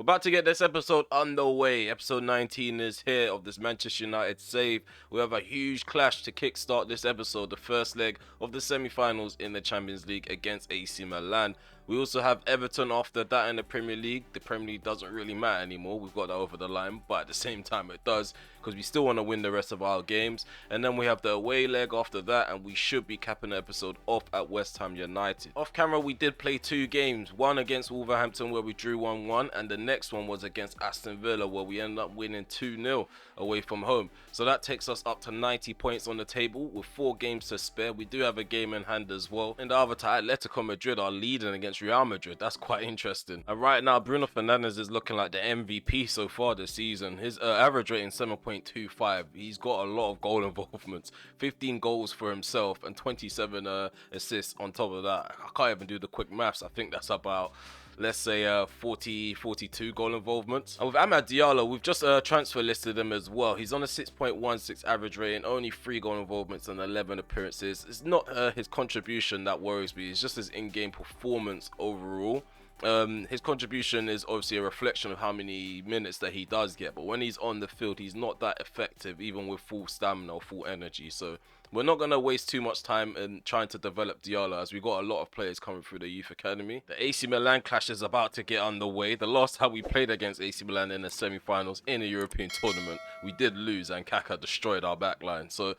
We're about to get this episode underway. Episode 19 is here of this Manchester United save. We have a huge clash to kickstart this episode, the first leg of the semi-finals in the Champions League against AC Milan. We also have Everton after that in the Premier League. The Premier League doesn't really matter anymore. We've got that over the line, but at the same time it does, because we still want to win the rest of our games. And then we have the away leg after that, and we should be capping the episode off at West Ham United. Off camera, we did play two games. One against Wolverhampton where we drew 1-1, and the next one was against Aston Villa where we ended up winning 2-0 away from home. So that takes us up to 90 points on the table with 4 games to spare. We do have a game in hand as well. In the other tie, Atletico Madrid are leading against Real Madrid. That's quite interesting. And right now, Bruno Fernandes is looking like the MVP so far this season. His average rating 7.25. He's got a lot of goal involvements, 15 goals for himself and 27 assists on top of that. I can't even do the quick maths. I think that's about, let's say, 42 goal involvements. And with Amad Diallo, we've just transfer listed him as well. He's on a 6.16 average rating, only 3 goal involvements and 11 appearances. It's not his contribution that worries me, it's just his in-game performance overall. His contribution is obviously a reflection of how many minutes that he does get, but when he's on the field, he's not that effective, even with full stamina or full energy. So we're not going to waste too much time in trying to develop Diallo, as we've got a lot of players coming through the youth academy. The AC Milan clash is about to get underway. The last time we played against AC Milan in the semi-finals in a European tournament, we did lose and Kaka destroyed our backline. So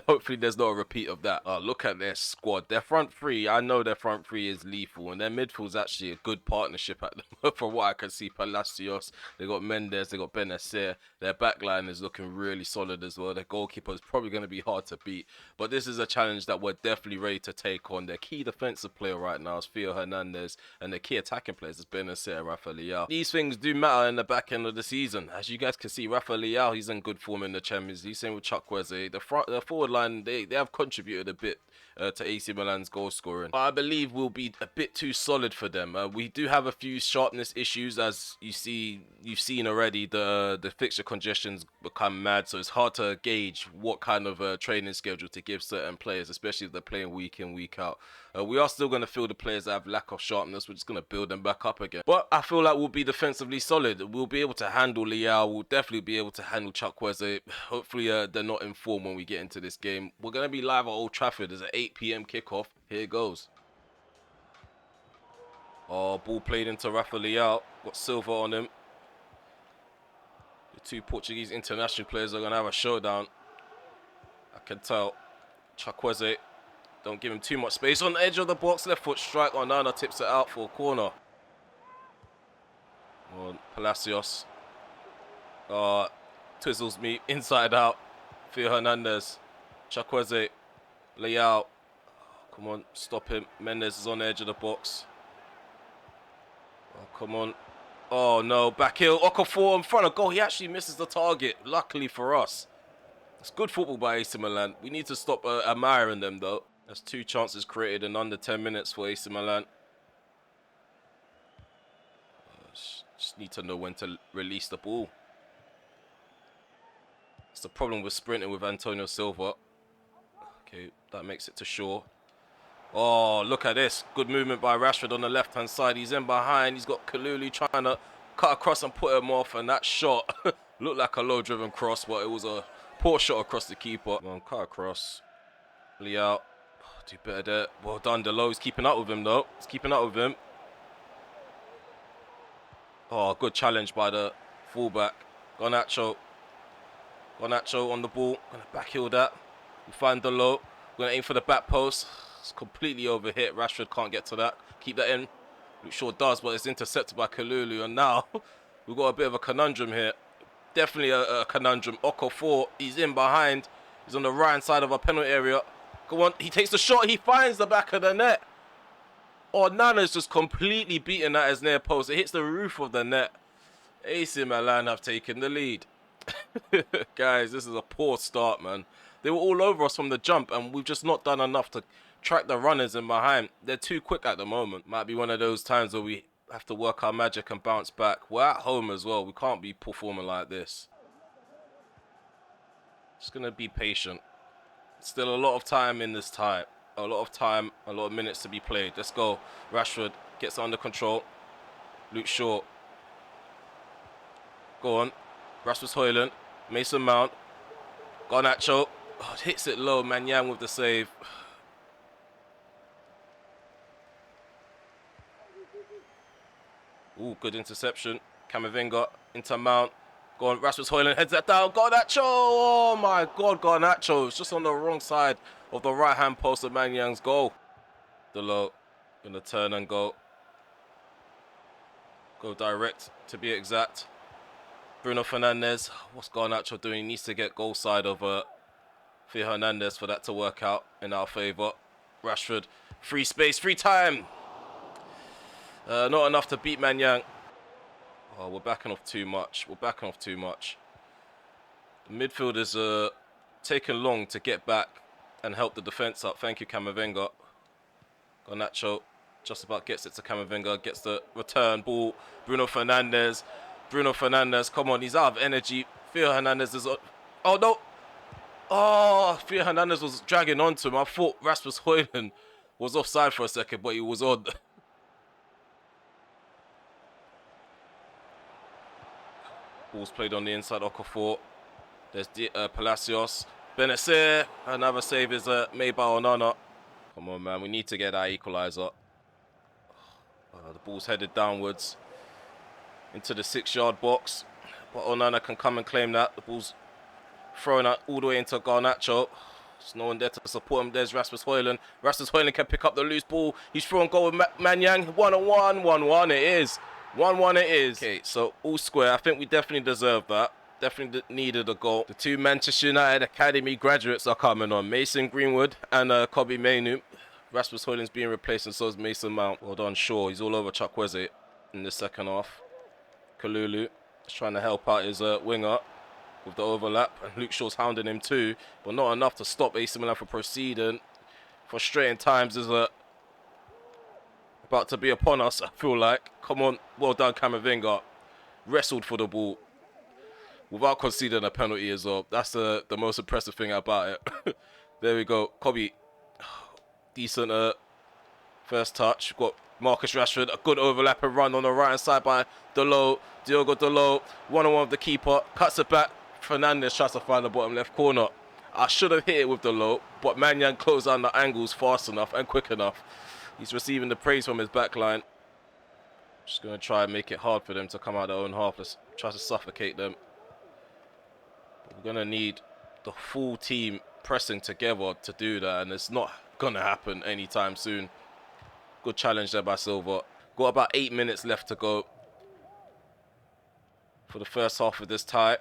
hopefully there's not a repeat of that. Look at their squad. Their front three, I know their front three is lethal, and their midfield is actually a good partnership at them. From what I can see, Palacios, they got Mendes, they got Benacer. Their backline is looking really solid as well. Their goalkeeper is probably going to be hard to beat. But this is a challenge that we're definitely ready to take on. Their key defensive player right now is Theo Hernandez, and their key attacking players is Benacer and Rafa Leao. These things do matter in the back end of the season. As you guys can see, Rafa Leao, he's in good form in the Champions League. Same with Chukwueze. The forward line, they have contributed a bit to AC Milan's goal scoring. But I believe we'll be a bit too solid for them. We do have a few sharpness issues, as you've seen already. The fixture congestions become mad, so it's hard to gauge what kind of training schedule to give certain players, especially if they're playing week in, week out. We are still going to feel the players that have lack of sharpness. We're just going to build them back up again. But I feel like we'll be defensively solid. We'll be able to handle Leao. We'll definitely be able to handle Chukwueze. Hopefully they're not in form when we get into this game. We're going to be live at Old Trafford. There's an 8 p.m. kickoff. Here it goes. Oh, ball played into Rafa Leao. Got Silva on him. The two Portuguese international players are going to have a showdown. I can tell. Chukwueze, don't give him too much space. On the edge of the box, left foot strike. Onana tips it out for a corner. On Palacios. Twizzles me inside out. Theo Hernandez. Chukwueze. Leao. Come on, stop him. Mendes is on the edge of the box. Oh, come on. Oh, no. Back heel. Okafor in front of goal. He actually misses the target, luckily for us. It's good football by AC Milan. We need to stop admiring them, though. There's 2 chances created in under 10 minutes for AC Milan. Just need to know when to release the ball. It's the problem with sprinting with Antonio Silva. Okay, that makes it to Shaw. Oh, look at this. Good movement by Rashford on the left-hand side. He's in behind. He's got Kalulu trying to cut across and put him off. And that shot looked like a low-driven cross, but it was a poor shot across the keeper. Come on, cut across. Leao. Do better there. Well done, Delo. He's keeping up with him, though. He's keeping up with him. Oh, good challenge by the fullback. Garnacho. Garnacho on the ball. Gonna backheel that. We find Delo. Gonna aim for the back post. It's completely overhit. Rashford can't get to that. Keep that in. Luke Shaw does, but it's intercepted by Kalulu. And now we've got a bit of a conundrum here. Definitely a conundrum. Okafor, he's in behind. He's on the right side of our penalty area. Go on, he takes the shot. He finds the back of the net. Oh, Nana's just completely beaten at his near post. It hits the roof of the net. AC Milan have taken the lead. Guys, this is a poor start, man. They were all over us from the jump, and we've just not done enough to track the runners in behind. They're too quick at the moment. Might be one of those times where we have to work our magic and bounce back. We're at home as well. We can't be performing like this. Just going to be patient. Still a lot of time in this time. A lot of time, a lot of minutes to be played. Let's go. Rashford gets under control. Luke Shaw. Go on. Rasmus Højlund. Mason Mount. Garnacho. Oh, hits it low. Manyan with the save. Ooh, good interception. Camavinga into Mount. Go on, Rasmus Højlund heads that down. Garnacho! Oh my God, Garnacho. It's just on the wrong side of the right-hand post of Manyang's goal. Delo gonna turn and go. Go direct, to be exact. Bruno Fernandes. What's Garnacho doing? He needs to get goal side of Theo Hernandez for that to work out in our favour. Rashford. Free space, free time. Not enough to beat Manyang. Oh, we're backing off too much. We're backing off too much. The midfield is taking long to get back and help the defence up. Thank you, Camavinga. Garnacho just about gets it to Camavinga. Gets the return ball. Bruno Fernandes. Bruno Fernandes, come on. He's out of energy. Theo Hernandez is... Oh, no. Oh, Theo Hernandez was dragging onto him. I thought Rasmus Højlund was offside for a second, but he was on. Ball's played on the inside, Okafor. There's Palacios. Benacer. Another save is made by Onana. Come on, man. We need to get that equaliser. The ball's headed downwards into the 6-yard box. But Onana can come and claim that. The ball's thrown out all the way into Garnacho. There's no one there to support him. There's Rasmus Højlund. Rasmus Højlund can pick up the loose ball. He's thrown goal with Manyang. 1-1. 1-1 it is. 1-1 it is. Okay, so all square. I think we definitely deserve that. Definitely needed a goal. The two Manchester United Academy graduates are coming on. Mason Greenwood and Kobbie Mainoo. Rasmus Højlund's being replaced and so is Mason Mount. Well done, Shaw. He's all over Chukwueze in the second half. Kalulu is trying to help out his winger with the overlap. And Luke Shaw's hounding him too. But not enough to stop AC Milan from proceeding. Frustrating times is about to be upon us, I feel like. Come on, well done, Camavinga. Wrestled for the ball without conceding a penalty as well. That's the most impressive thing about it. There we go. Kobbie, decent first touch. Got Marcus Rashford, a good overlap and run on the right hand side by Delo. Diogo Delo, 1-on-1 with the keeper, cuts it back. Fernandes tries to find the bottom left corner. I should have hit it with Delo, but Manyang closed down the angles fast enough and quick enough. He's receiving the praise from his back line. Just going to try and make it hard for them to come out their own half. Let's try to suffocate them. But we're going to need the full team pressing together to do that, and it's not going to happen anytime soon. Good challenge there by Silva. Got about 8 minutes left to go for the first half of this tie.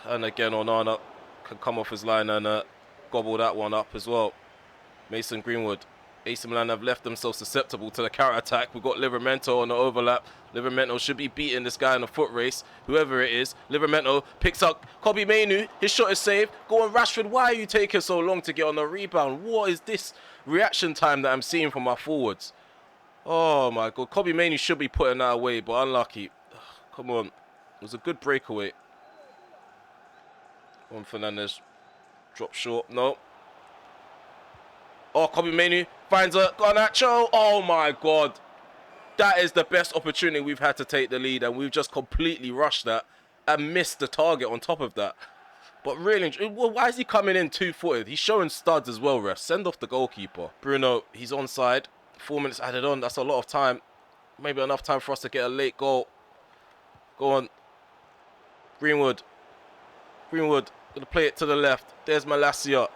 And again, Onana can come off his line and gobble that one up as well. Mason Greenwood. AC Milan have left themselves susceptible to the counter-attack. We've got Livramento on the overlap. Livramento should be beating this guy in a foot race, whoever it is. Livramento picks up Kobbie Mainoo. His shot is saved. Go on, Rashford. Why are you taking so long to get on the rebound? What is this reaction time that I'm seeing from our forwards? Oh, my God. Kobbie Mainoo should be putting that away, but unlucky. Come on. It was a good breakaway. On Fernandes. Drop short. No. Oh, Kobbie Mainoo finds a Garnacho. Oh, my God. That is the best opportunity we've had to take the lead, and we've just completely rushed that and missed the target on top of that. But really, why is he coming in two-footed? He's showing studs as well, ref. Send off the goalkeeper. Bruno, he's onside. 4 minutes added on. That's a lot of time. Maybe enough time for us to get a late goal. Go on. Greenwood. Greenwood. Going to play it to the left. There's Malacia.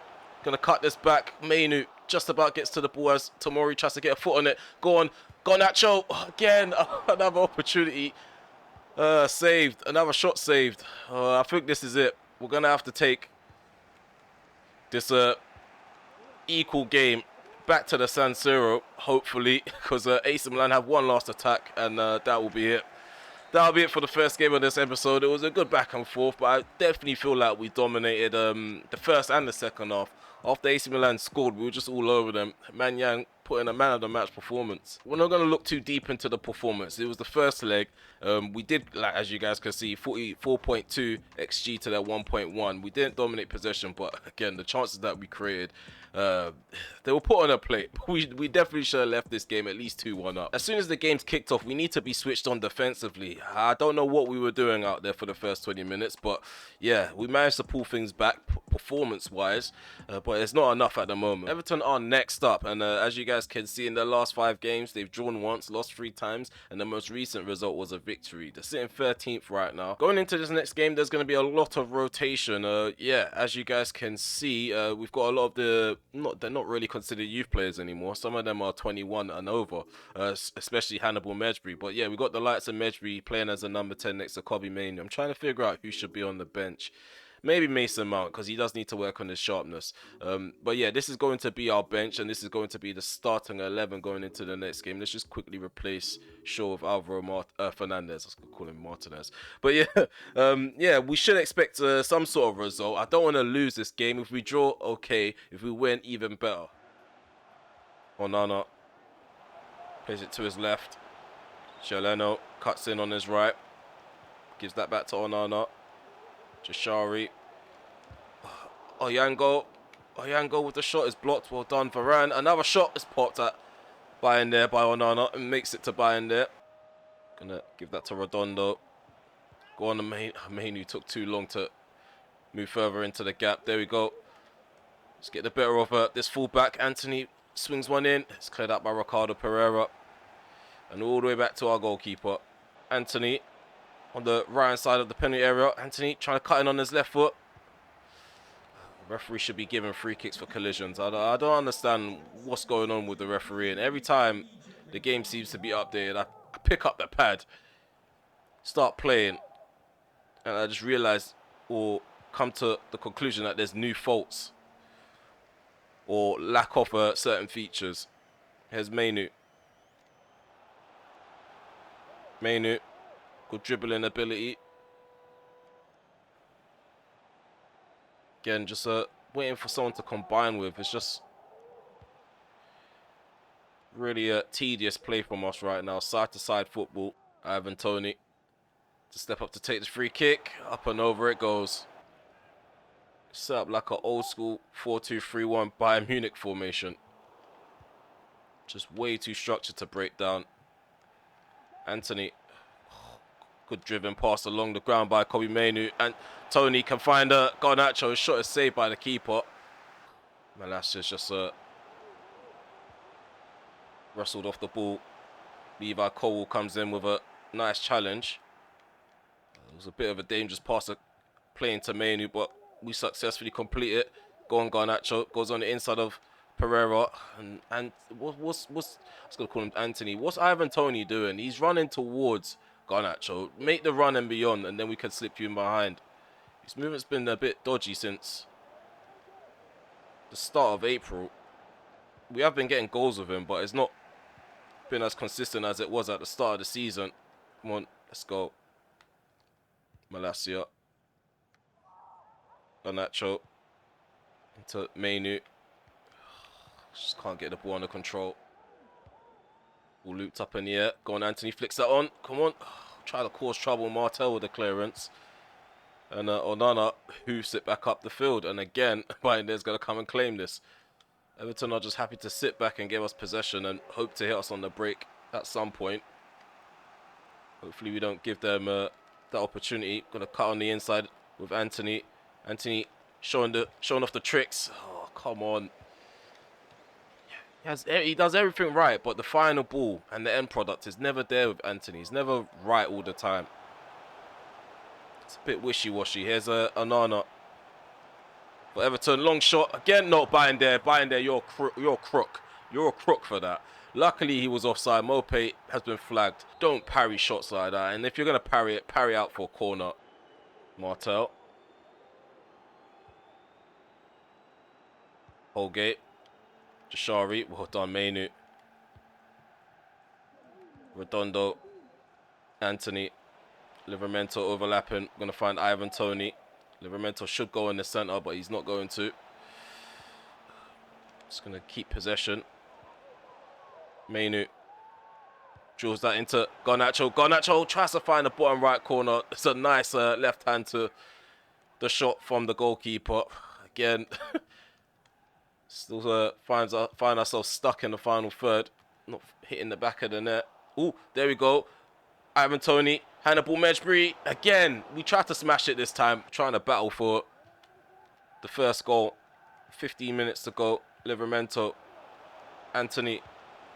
Going to cut this back. Mainoo just about gets to the ball as Tomori tries to get a foot on it. Go on. Garnacho. Again. Another opportunity. Saved. Another shot saved. I think this is it. We're going to have to take this equal game back to the San Siro, hopefully, because AC Milan have one last attack, and that will be it. That'll be it for the first game of this episode. It was a good back and forth, but I definitely feel like we dominated the first and the second half. After AC Milan scored, we were just all over them. Manyang put in a man of the match performance. We're not going to look too deep into the performance. It was the first leg. We did, like, as you guys can see, 44.2 XG to their 1.1. We didn't dominate possession, but again, the chances that we created, they were put on a plate. We definitely should have left this game at least 2-1 up. As soon as the game's kicked off, we need to be switched on defensively. I don't know what we were doing out there for the first 20 minutes, but yeah, we managed to pull things back performance-wise, but it's not enough at the moment. Everton are next up, and as you guys can see, in their last 5 games, they've drawn once, lost 3 times, and the most recent result was a victory. They're sitting 13th right now. Going into this next game, there's going to be a lot of rotation. Yeah, as you guys can see, we've got a lot of the they're not really considered youth players anymore. Some of them are 21 and over, especially Handball Medjbury. But yeah, we got the likes of Medjbury playing as a number 10 next to Kobbie Mainoo. I'm trying to figure out who should be on the bench. Maybe Mason Mount, because he does need to work on his sharpness. But yeah, this is going to be our bench, and this is going to be the starting 11 going into the next game. Let's just quickly replace Shaw with Alvaro Fernandez. I was going to call him Martinez. But yeah, yeah, we should expect some sort of result. I don't want to lose this game. If we draw, okay. If we win, even better. Onana plays it to his left. Shaleno cuts in on his right. Gives that back to Onana. Jashari. Oyango with the shot is blocked. Well done, Varane. Another shot is popped at by in there by Onana and makes it to by in there. Gonna give that to Redondo. Go on, the Mainoo took too long to move further into the gap. There we go. Let's get the better of this fullback. Anthony swings one in. It's cleared out by Ricardo Pereira. And all the way back to our goalkeeper. Anthony on the right hand side of the penalty area. Anthony trying to cut in on his left foot. Referee should be giving free kicks for collisions. I don't understand what's going on with the referee. And every time the game seems to be updated, I pick up the pad, start playing, and I just realize or come to the conclusion that there's new faults or lack of certain features. Here's Mainoo. Mainoo, good dribbling ability. Again, just waiting for someone to combine with. It's just really a tedious play from us right now. Side-to-side football. Ivan Toney to step up to take this free kick. Up and over it goes. Set up like an old-school 4-2-3-1 Bayern Munich formation. Just way too structured to break down. Anthony. Good driven pass along the ground by Kobbie Mainoo. And Tony can find Garnacho. His shot is saved by the keeper. Malas's just wrestled off the ball. Levi Cole comes in with a nice challenge. It was a bit of a dangerous pass playing to Mainoo, but we successfully complete it. Go on, Garnacho. Goes on the inside of Pereira. And what's I was going to call him Anthony. What's Ivan Toney doing? He's running towards Garnacho. Make the run and beyond, and then we can slip you in behind. His movement's been a bit dodgy since the start of April. We have been getting goals with him, but it's not been as consistent as it was at the start of the season. Come on, let's go. Malacia. Garnacho. Into Mainoo. Just can't get the ball under control. All looped up in the air. Go on, Anthony flicks that on. Come on. Try to cause trouble. Martel with the clearance. And Onana hoofs it back up the field. And again, Bayern's going to come and claim this. Everton are just happy to sit back and give us possession and hope to hit us on the break at some point. Hopefully we don't give them that opportunity. Going to cut on the inside with Anthony. Anthony showing off the tricks. Oh, come on. He does everything right, but the final ball and the end product is never there with Anthony. He's never right all the time. It's a bit wishy-washy. Here's Onana for Everton. Long shot. Again, not Bayern there. You're a crook. You're a crook for that. Luckily, he was offside. Mope has been flagged. Don't parry shots like that. And if you're going to parry it, parry out for a corner. Martel. Holgate. Jashari, well done, Mainoo. Redondo, Anthony, Livramento overlapping. Going to find Ivan Toney. Livramento should go in the centre, but he's not going to. Just going to keep possession. Mainu drills that into Garnacho. Garnacho tries to find the bottom right corner. It's a nice left hand to the shot from the goalkeeper. Again, still find ourselves stuck in the final third. Not hitting the back of the net. Ooh, there we go. Ivan Toney, Hannibal Mejbri. Again, we tried to smash it this time. Trying to battle for the first goal. 15 minutes to go. Livramento. Anthony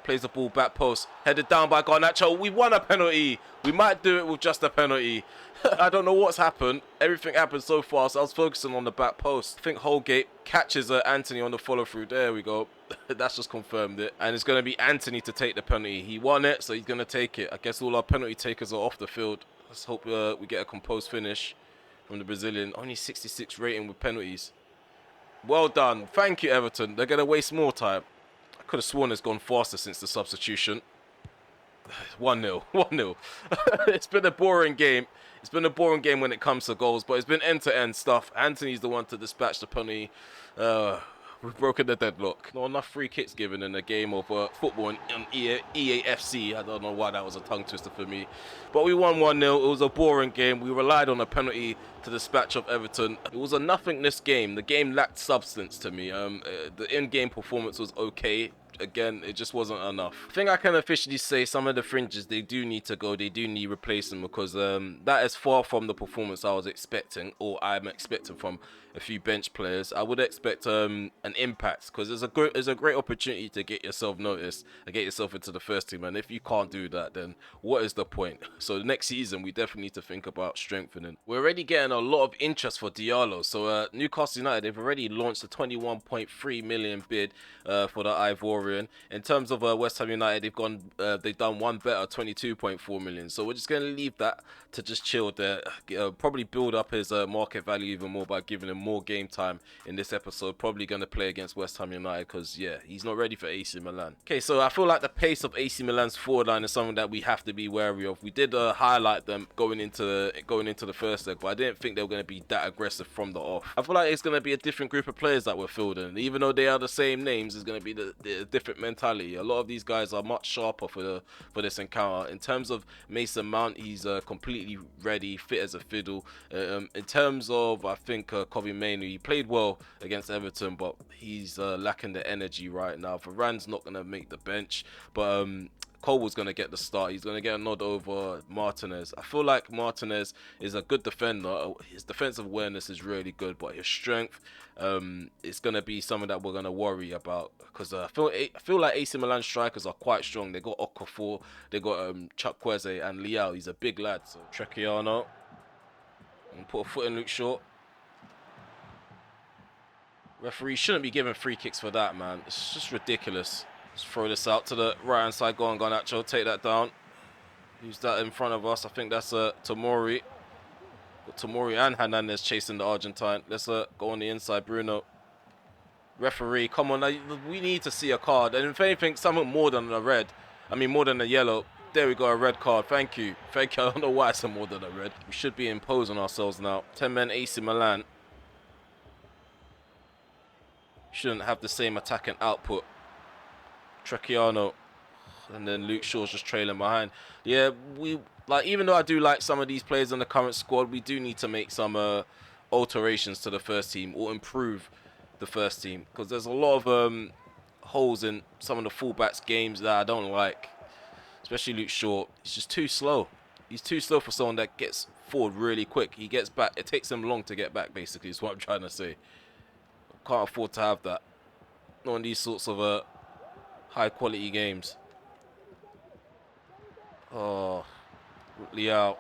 plays the ball back post. Headed down by Garnacho. We won a penalty. We might do it with just a penalty. I don't know what's happened. Everything happened so fast. I was focusing on the back post. I think Holgate catches Anthony on the follow through. There we go. That's just confirmed it. And it's going to be Anthony to take the penalty. He won it, so he's going to take it. I guess all our penalty takers are off the field. Let's hope we get a composed finish from the Brazilian. Only 66 rating with penalties. Well done. Thank you, Everton. They're going to waste more time. I could have sworn it's gone faster since the substitution. 1-0. 1-0. It's been a boring game. It's been a boring game when it comes to goals, but it's been end-to-end stuff. Anthony's the one to dispatch the penalty. We've broken the deadlock. Not enough free kicks given in a game of football in EAFC. I don't know why that was a tongue twister for me. But we won 1-0. It was a boring game. We relied on a penalty to dispatch of Everton. It was a nothingness game. The game lacked substance to me. The in-game performance was okay. Again, it just wasn't enough. I think I can officially say some of the fringes, they do need to go. They do need replacement because that is far from the performance I was expecting, or I'm expecting from a few bench players. I would expect an impact because there's a great opportunity to get yourself noticed and get yourself into the first team. And if you can't do that, then what is the point? So next season, we definitely need to think about strengthening. We're already getting a lot of interest for Diallo. So Newcastle United, they've already launched a 21.3 million bid for the Ivorian. In terms of West Ham United, they've done one better, 22.4 million. So we're just going to leave that to just chill there. Probably build up his market value even more by giving him more game time in this episode. Probably going to play against West Ham United because, yeah, he's not ready for AC Milan. Okay, so I feel like the pace of AC Milan's forward line is something that we have to be wary of. We did highlight them going into the first leg, but I didn't think they were going to be that aggressive from the off. I feel like it's going to be a different group of players that we're fielding. Even though they are the same names, it's going to be the different mentality. A lot of these guys are much sharper for this encounter. In terms of Mason Mount, he's completely ready, fit as a fiddle. In terms of, I think, Kobe Mainoo, he played well against Everton, but he's lacking the energy right now. Varane's not going to make the bench, but Cole going to get the start. He's going to get a nod over Martinez. I feel like Martinez is a good defender. His defensive awareness is really good, but his strength is going to be something that we're going to worry about because I feel like AC Milan strikers are quite strong. They got Okafor, they got Chukwueze and Leao. He's a big lad. So Trecchiano, and put a foot in Luke Shaw. Referee shouldn't be giving free kicks for that, man. It's just ridiculous. Let's throw this out to the right hand side. Go on, Garnacho. Take that down. Who's that in front of us? I think that's Tomori. Got Tomori and Hernandez chasing the Argentine. Let's go on the inside, Bruno. Referee, come on. We need to see a card. And if anything, something more than a red. I mean, more than a yellow. There we go, a red card. Thank you. Thank you. I don't know why it's more than a red. We should be imposing ourselves now. 10 men AC Milan. Shouldn't have the same attacking output. Trecchiano, and then Luke Shaw's just trailing behind. Yeah, even though I do like some of these players in the current squad, we do need to make some alterations to the first team or improve the first team because there's a lot of holes in some of the fullbacks games that I don't like, especially Luke Shaw. He's just too slow. He's too slow for someone that gets forward really quick. He gets back. It takes him long to get back, basically, is what I'm trying to say. Can't afford to have that. Not in these sorts of high quality games. Oh, Leao.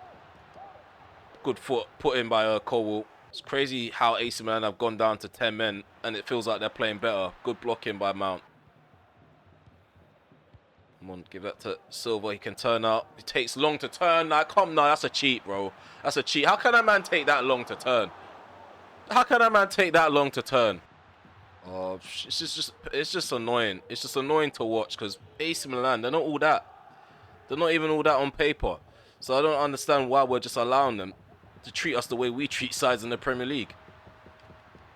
Good foot put in by Cowell. It's crazy how AC Milan have gone down to 10 men and it feels like they're playing better. Good blocking by Mount. Come on, give that to Silva. He can turn out. It takes long to turn. Nah, come now. That's a cheat, bro. That's a cheat. How can a man take that long to turn? How can a man take that long to turn? Oh, it's just annoying. It's just annoying to watch because AC Milan, they're not all that. They're not even all that on paper. So I don't understand why we're just allowing them to treat us the way we treat sides in the Premier League.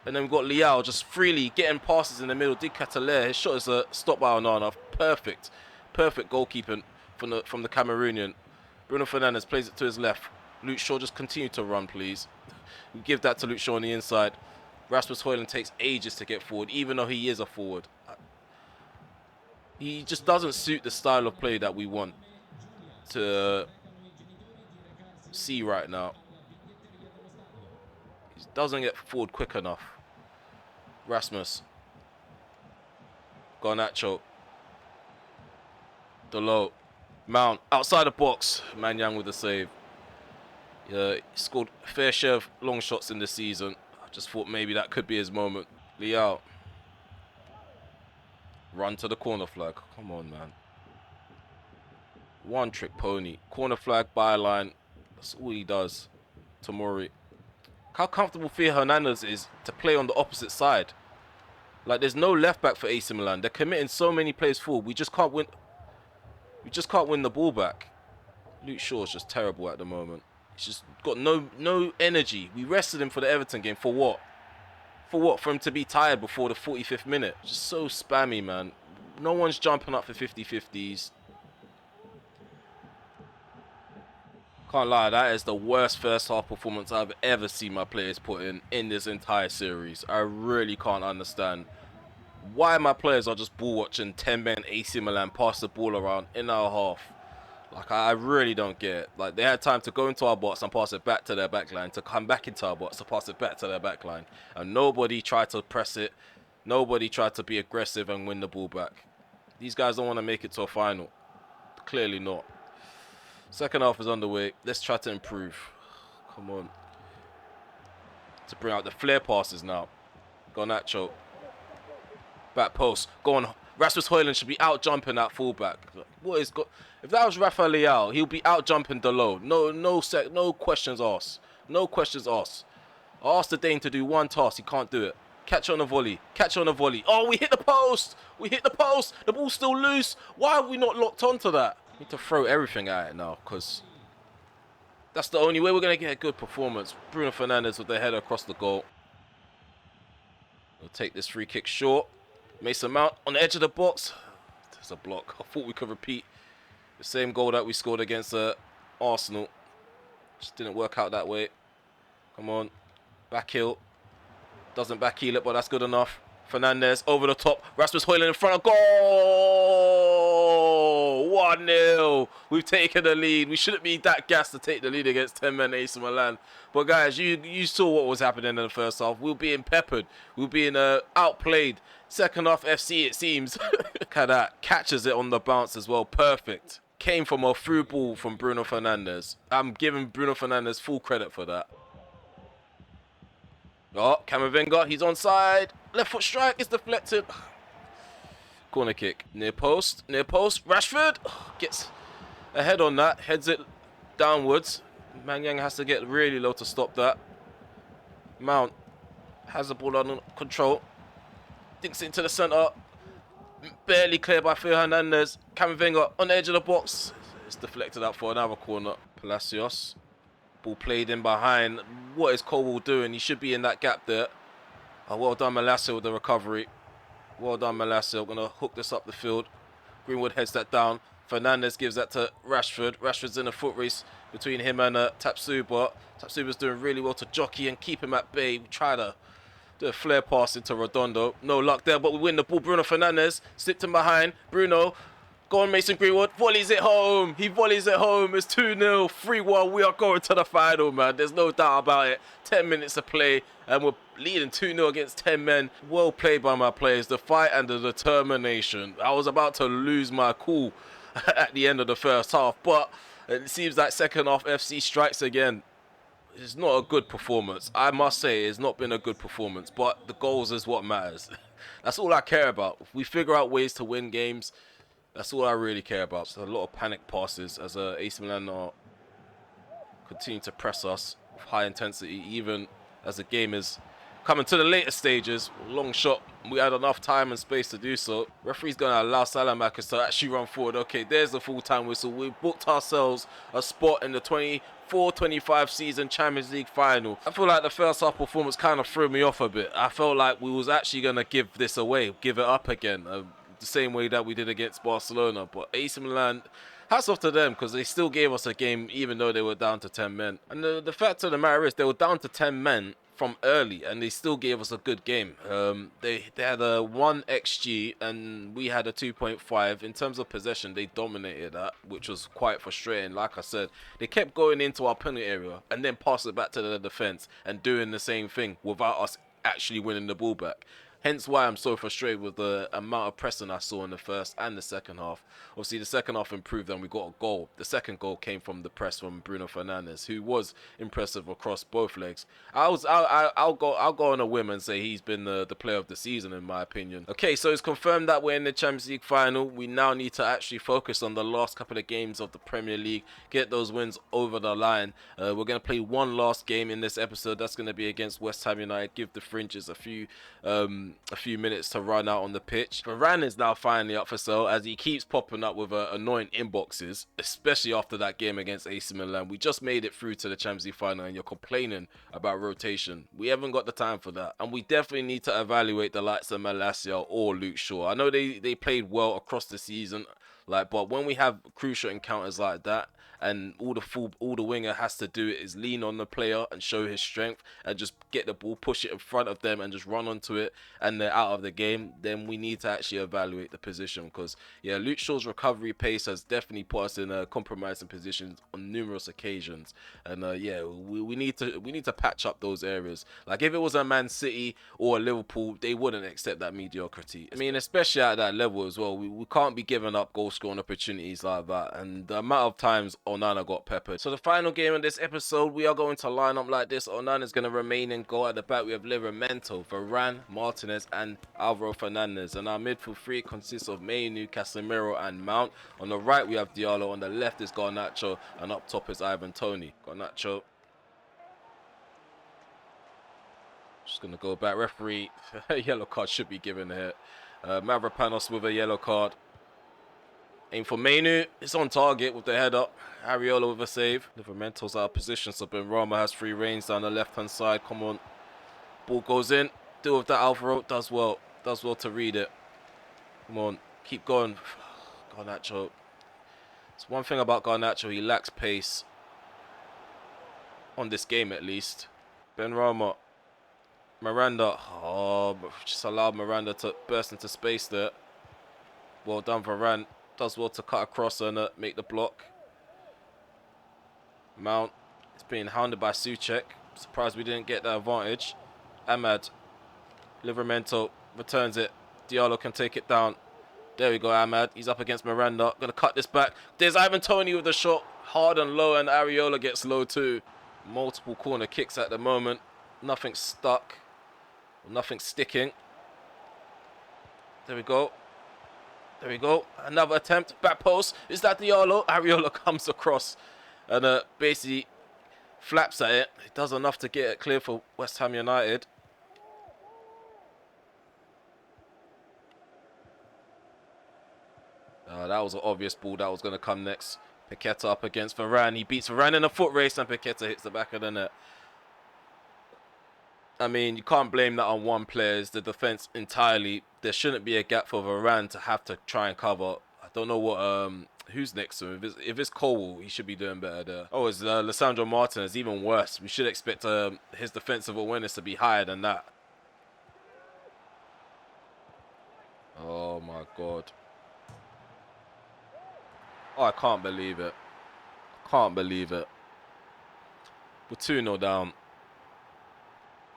And then we've got Leao just freely getting passes in the middle. Did Cataler. His shot is a stop by Onana. Perfect. Perfect goalkeeping from the Cameroonian. Bruno Fernandes plays it to his left. Luke Shaw just continue to run, please. We give that to Luke Shaw on the inside. Rasmus Højlund takes ages to get forward, even though he is a forward. He just doesn't suit the style of play that we want to see right now. He doesn't get forward quick enough. Rasmus. Garnacho. Dalot. Mount. Outside the box. Manyang with the save. He scored a fair share of long shots in this season. I just thought maybe that could be his moment. Liao. Run to the corner flag. Come on, man. One trick pony. Corner flag, byline. That's all he does. Tomori. How comfortable Theo Hernandez is to play on the opposite side. Like, there's no left back for AC Milan. They're committing so many plays forward. We just can't win. We just can't win the ball back. Luke Shaw's just terrible at the moment. He's just got no energy. We rested him for the Everton game. For what? For what? For him to be tired before the 45th minute. Just so spammy, man. No one's jumping up for 50-50s. Can't lie, that is the worst first half performance I've ever seen my players put in this entire series. I really can't understand why my players are just ball watching 10 men AC Milan pass the ball around in our half. Like, I really don't get it. Like, they had time to go into our box and pass it back to their backline, to come back into our box to pass it back to their backline. And nobody tried to press it. Nobody tried to be aggressive and win the ball back. These guys don't want to make it to a final. Clearly not. Second half is underway. Let's try to improve. Come on. To bring out the flare passes now. Garnacho. Back post. Go on. Rasmus Højlund should be out jumping that fullback. What is if that was Rafael Leao, he'll be out jumping Dalot. No questions asked. No questions asked. I asked the Dane to do one task. He can't do it. Catch on a volley. Catch on a volley. Oh, we hit the post. We hit the post. The ball's still loose. Why are we not locked onto that? Need to throw everything at it now, because that's the only way we're going to get a good performance. Bruno Fernandes with the header across the goal. We'll take this free kick short. Mason Mount on the edge of the box. There's a block. I thought we could repeat the same goal that we scored against Arsenal. Just didn't work out that way. Come on. Backheel. Doesn't backheel it, but that's good enough. Fernandes over the top. Rasmus Højlund in front of goal. 1-0. We've taken the lead. We shouldn't be that gassed to take the lead against 10 men AC Milan. But guys, you saw what was happening in the first half. We were being peppered. We were being outplayed. Second half FC, it seems. Look at that. Catches it on the bounce as well. Perfect. Came from a through ball from Bruno Fernandes. I'm giving Bruno Fernandes full credit for that. Oh, Camavinga, he's onside. Left foot strike is deflected. Corner kick. Near post. Near post. Rashford gets a head on that. Heads it downwards. Manyang has to get really low to stop that. Mount has the ball under control. Dinks it into the centre. Barely cleared by Theo Hernandez. Camavinga on the edge of the box. It's deflected out for another corner. Palacios. Ball played in behind. What is Colwell doing? He should be in that gap there. Oh, well done, Malacia, with the recovery. Well done, Malacia. We're going to hook this up the field. Greenwood heads that down. Fernandes gives that to Rashford. Rashford's in a foot race between him and Tapsuba. Tapsuba's doing really well to jockey and keep him at bay. We try to do a flare pass into Redondo. No luck there, but we win the ball. Bruno Fernandes slipped him behind. Bruno. Go on, Mason Greenwood. Volleys it home. He volleys it home. It's 2-0. 3-1. We are going to the final, man. There's no doubt about it. 10 minutes to play, and we're leading 2-0 against 10 men. Well played by my players. The fight and the determination. I was about to lose my cool at the end of the first half, but it seems like second half FC strikes again. It's not a good performance. I must say it's not been a good performance, but the goals is what matters. That's all I care about. If we figure out ways to win games, that's all I really care about. So a lot of panic passes as AC Milan are continue to press us with high intensity, even as the game is coming to the later stages. Long shot. We had enough time and space to do so. Referee's going to allow Salamakers to actually run forward. Okay, there's the full-time whistle. We've booked ourselves a spot in the 24-25 season Champions League final. I feel like the first half performance kind of threw me off a bit. I felt like we was actually going to give this away, give it up again. the same way that we did against Barcelona. But AC Milan, hats off to them, because they still gave us a game even though they were down to 10 men. And the fact of the matter is they were down to 10 men from early and they still gave us a good game. They had a 1 XG and we had a 2.5. In terms of possession, they dominated that, which was quite frustrating. Like I said, they kept going into our penalty area and then pass it back to the defense and doing the same thing without us actually winning the ball back. Hence why I'm so frustrated with the amount of pressing I saw in the first and the second half. Obviously, the second half improved and we got a goal. The second goal came from the press from Bruno Fernandes, who was impressive across both legs. I'll go on a whim and say he's been the player of the season in my opinion. Okay, so it's confirmed that we're in the Champions League final. We now need to actually focus on the last couple of games of the Premier League, get those wins over the line. We're going to play one last game in this episode. That's going to be against West Ham United. Give the Fringes a few minutes to run out on the pitch. Varane is now finally up for sale as he keeps popping up with annoying inboxes, especially after that game against AC Milan. We just made it through to the Champions League final and you're complaining about rotation. We haven't got the time for that. And we definitely need to evaluate the likes of Malacia or Luke Shaw. I know they played well across the season, but when we have crucial encounters like that, and all the winger has to do is lean on the player and show his strength and just get the ball, push it in front of them and just run onto it and they're out of the game, then we need to actually evaluate the position. Because yeah, Luke Shaw's recovery pace has definitely put us in compromising positions on numerous occasions, and yeah, we need to patch up those areas. Like if it was a Man City or a Liverpool, they wouldn't accept that mediocrity. I mean, especially at that level as well, we can't be giving up goal scoring opportunities like that, and the amount of times Onana got peppered. So the final game of this episode, we are going to line up like this. Onana is going to remain in goal. At the back we have Livramento, Varane, Martinez and Alvaro Fernandez, and our midfield three consists of Mainu, Casemiro and Mount. On the right we have Diallo, on the left is Garnacho, and up top is Ivan Toney. Garnacho just going to go back. Referee, yellow card should be given here. Mavropanos with a yellow card. Aim for Mainu. It's on target with the head up. Ariola with a save. Livramento's out of position, so Benrahma has free reins down the left-hand side. Come on. Ball goes in. Deal with that, Alvaro. Does well. Does well to read it. Come on. Keep going. Garnacho. It's one thing about Garnacho. He lacks pace. On this game, at least. Benrahma. Miranda. Oh, just allowed Miranda to burst into space there. Well done, Varane. Does well to cut across and make the block. Mount is being hounded by Souček. Surprised we didn't get that advantage. Ahmad. Livramento returns it. Diallo can take it down. There we go, Ahmad. He's up against Miranda. Gonna cut this back. There's Ivan Toney with the shot. Hard and low, and Ariola gets low too. Multiple corner kicks at the moment. Nothing stuck. Nothing sticking. There we go. There we go. Another attempt. Back post. Is that Diallo? Ariola comes across and basically flaps at it. It does enough to get it clear for West Ham United. That was an obvious ball that was going to come next. Paqueta up against Varane. He beats Varane in a foot race and Paqueta hits the back of the net. I mean, you can't blame that on one player. It's the defense entirely. There shouldn't be a gap for Varane to have to try and cover. I don't know what who's next to him. If it's Cole, he should be doing better there. Oh, it's Lisandro Martinez. Even worse. We should expect his defensive awareness to be higher than that. Oh my God. Oh, I can't believe it. Can't believe it. We're 2-0 down.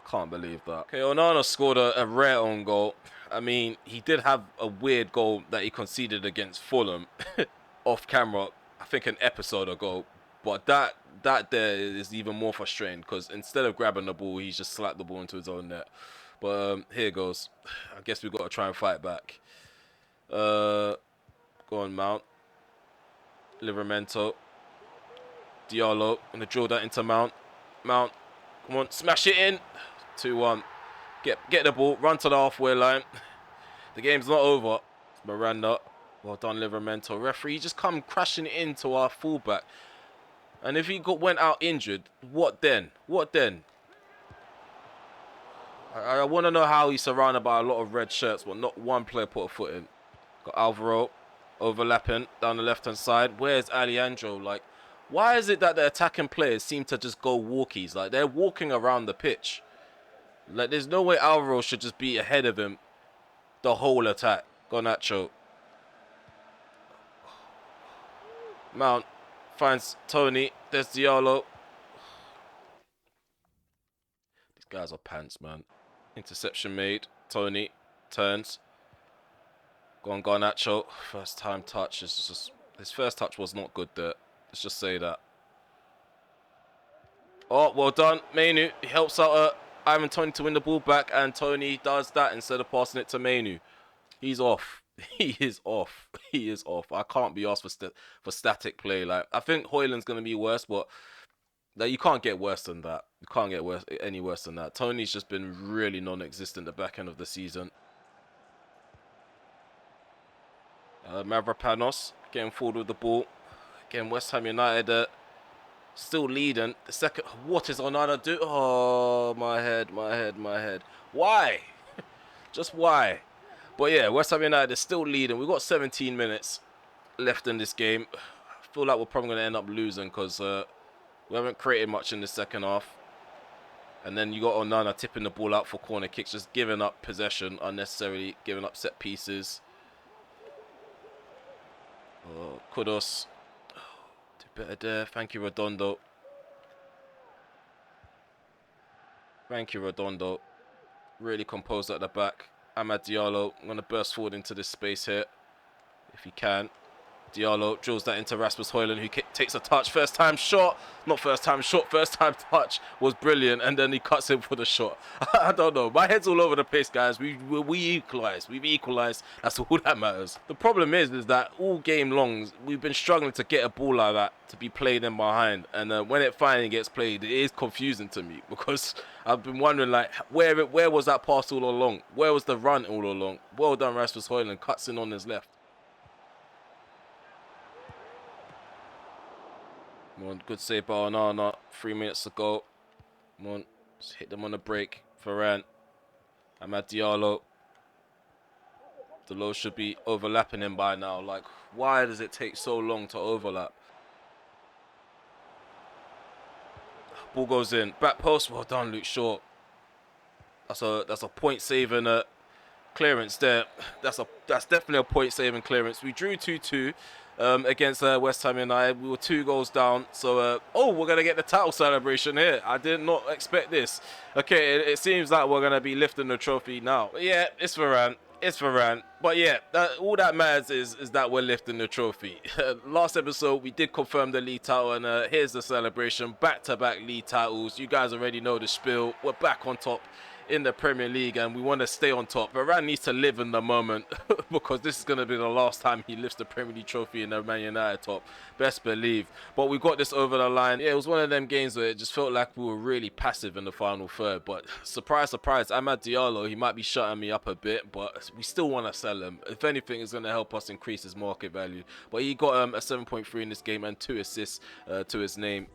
Can't believe that. Okay, Onana scored a rare own goal. I mean, he did have a weird goal that he conceded against Fulham off camera, I think an episode ago. But that there is even more frustrating because instead of grabbing the ball, he's just slapped the ball into his own net. But here goes. I guess we've got to try and fight back. Go on, Mount. Livramento. Diallo. Gonna drill that into Mount. Mount. Come on, smash it in. 2-1. Get the ball. Run to the halfway line. The game's not over. Miranda. Well done, Livramento. Referee just come crashing into our fullback. And if he went out injured, what then? What then? I want to know how he's surrounded by a lot of red shirts, but not one player put a foot in. Got Alvaro overlapping down the left-hand side. Where's Alejandro? Like, why is it that the attacking players seem to just go walkies? Like, they're walking around the pitch. Like, there's no way Alvaro should just be ahead of him the whole attack. Garnacho. Mount finds Tony. There's Diallo. These guys are pants, man. Interception made. Tony turns. Go on, Garnacho. First time touch is just... His first touch was not good there. Let's just say that. Oh, well done. Mainu. He helps out Ivan Tony to win the ball back, and Tony does that instead of passing it to Mainu. He's off. He is off. He is off. I can't be asked for static play. Like, I think Højlund's going to be worse, but like, you can't get worse than that. You can't get any worse than that. Tony's just been really non-existent at the back end of the season. Mavropanos getting forward with the ball. Again, West Ham United still leading. The second... What is Onana do? Oh, my head, my head, my head. Why? Just why? But yeah, West Ham United is still leading. We've got 17 minutes left in this game. I feel like we're probably going to end up losing because we haven't created much in the second half. And then you got Onana tipping the ball out for corner kicks, just giving up possession unnecessarily, giving up set pieces. Oh, Kudos. Do better there. Thank you, Redondo. Thank you, Redondo. Really composed at the back. Amad Diallo. I'm going to burst forward into this space here, if he can. Diallo drills that into Rasmus Højlund, who takes a touch. First time shot. Not first time shot. First time touch was brilliant. And then he cuts in for the shot. I don't know. My head's all over the place, guys. We equalised. We've equalised. That's all that matters. The problem is that all game long, we've been struggling to get a ball like that to be played in behind. And when it finally gets played, it is confusing to me. Because I've been wondering, like, where was that pass all along? Where was the run all along? Well done, Rasmus Højlund. Cuts in on his left. Come on, good save by Onana. 3 minutes to go. Come on, just hit them on the break. Varane. Amad Diallo. Delo should be overlapping him by now. Like, why does it take so long to overlap? Ball goes in. Back post. Well done, Luke Shaw. That's a point saving clearance there. That's definitely a point saving clearance. We drew 2-2. Against West Ham United. We were 2 goals down. So, oh, we're going to get the title celebration here. I did not expect this. Okay, it seems like we're going to be lifting the trophy now. But yeah, it's Varane. It's Varane. But yeah, all that matters is that we're lifting the trophy. Last episode, we did confirm the league title, and here's the celebration. Back-to-back league titles. You guys already know the spiel. We're back on top in the Premier League, and we want to stay on top. Varane needs to live in the moment because this is going to be the last time he lifts the Premier League trophy in the Man United top. Best believe. But we got this over the line. Yeah, it was one of them games where it just felt like we were really passive in the final third. But surprise, surprise, Amad Diallo, he might be shutting me up a bit, but we still want to sell him. If anything, it's going to help us increase his market value. But he got a 7.3 in this game and 2 assists to his name.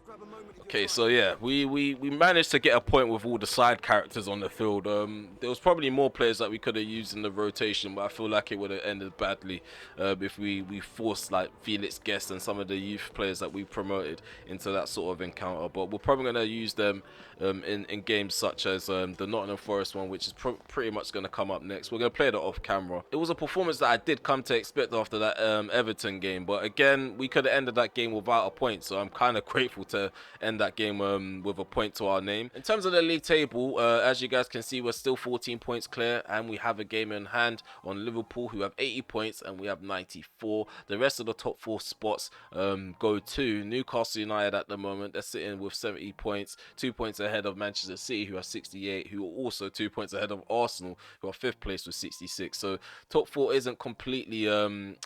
Okay, so yeah, we managed to get a point with all the side characters on the field. There was probably more players that we could have used in the rotation, but I feel like it would have ended badly if we forced like Felix Guest and some of the youth players that we promoted into that sort of encounter. But we're probably going to use them in games such as the Nottingham Forest one, which is pretty much going to come up next. We're going to play that off camera. It was a performance that I did come to expect after that Everton game, but again, we could have ended that game without a point, so I'm kind of grateful to end that game with a point to our name. In terms of the league table, as you guys can see, we're still 14 points clear, and we have a game in hand on Liverpool, who have 80 points, and we have 94. The rest of the top 4 spots go to Newcastle United at the moment. They're sitting with 70 points, 2 points ahead of Manchester City, who are 68, who are also 2 points ahead of Arsenal, who are 5th place with 66. So top 4 isn't completely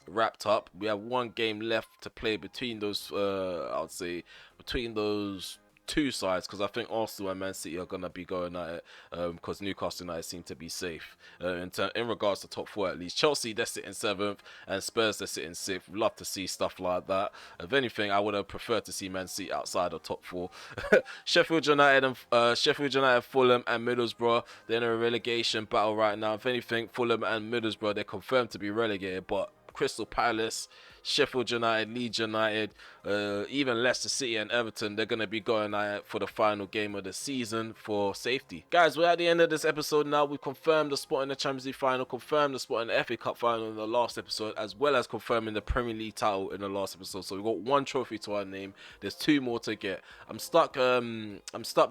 wrapped up. We have 1 game left to play between those, I would say, between those 2 sides, because I think Arsenal and Man City are going to be going at it because Newcastle United seem to be safe in regards to top 4 at least. Chelsea, they're sitting 7th, and Spurs, they're sitting 6th. Love to see stuff like that. If anything, I would have preferred to see Man City outside of top 4. Sheffield United, Fulham and Middlesbrough, they're in a relegation battle right now. If anything, Fulham and Middlesbrough, they're confirmed to be relegated, but Crystal Palace, Sheffield United, Leeds United, even Leicester City and Everton. They're going to be going at it for the final game of the season for safety. Guys, we're at the end of this episode now. We've confirmed the spot in the Champions League final, confirmed the spot in the FA Cup final in the last episode, as well as confirming the Premier League title in the last episode. So we've got 1 trophy to our name. There's 2 more to get. I'm stuck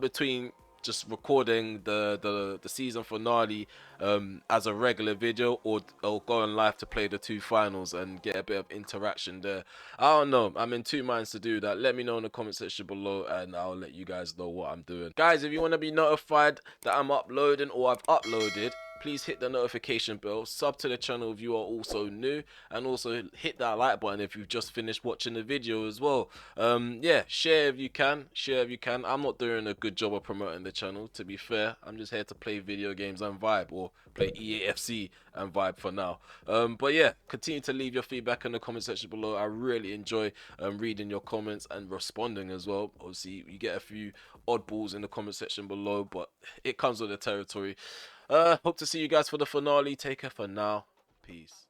between just recording the season finale as a regular video or going live to play the 2 finals and get a bit of interaction there. I don't know, I'm in 2 minds to do that. Let me know in the comment section below and I'll let you guys know what I'm doing. Guys, if you want to be notified that I'm uploading or I've uploaded, please hit the notification bell, sub to the channel if you are also new, and also hit that like button if you've just finished watching the video as well. Yeah, share if you can, I'm not doing a good job of promoting the channel, to be fair. I'm just here to play video games and vibe, or play EAFC and vibe for now. But yeah, continue to leave your feedback in the comment section below. I really enjoy reading your comments and responding as well. Obviously, you get a few oddballs in the comment section below, but it comes with the territory. Hope to see you guys for the finale. Take care for now. Peace.